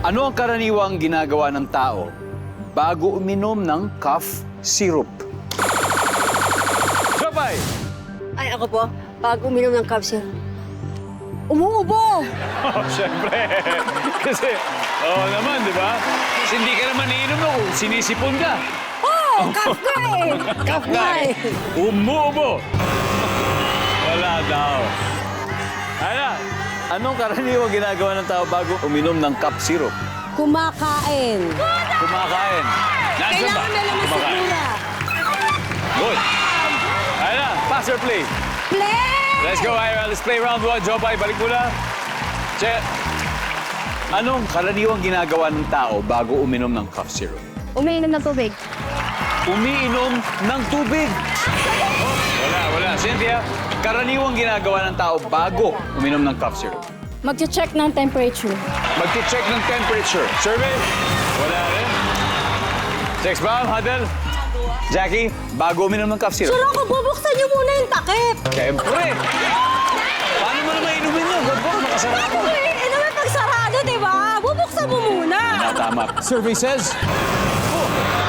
Ano ang karaniwang ginagawa ng tao bago uminom ng cough syrup? Jopay! Ay, ako po, pag uminom ng capsule, umuubo! Siyempre. Kasi, naman, di ba? Kasi hindi ka naman iinom no, sinisipon ka. Oh, cough ka eh! Cough ka eh! Umuubo! Wala daw. Ana, anong karaniwang ginagawa ng tao bago uminom ng cough syrup? Kumakain. Kumakain. Nasaan ba? Kailangan na lang Kumakain. sigura. Good. Ana, pass or play? Play! Let's go, Ira. Let's play round one. Jopay, balik mo na. Che, anong karaniwang ginagawa ng tao bago uminom ng cough syrup? Umiinom ng tubig. Umiinom ng tubig. Oh, wala. Cynthia, karaniwang ginagawa ng tao bago uminom ng cough syrup? Mag-check ng temperature. Magti-check ng temperature. Survey? Wala rin. Sex bomb, huddle. Jackie, bago uminom ng cough syrup? Sir, ako, bubuksan niyo muna yung takip. Siyempre. Paano mo naman inumin yun? God, baka makasarap. Eh, naman pag sarado, di ba? Bubuksan mo muna. Tama. Survey says... Oh,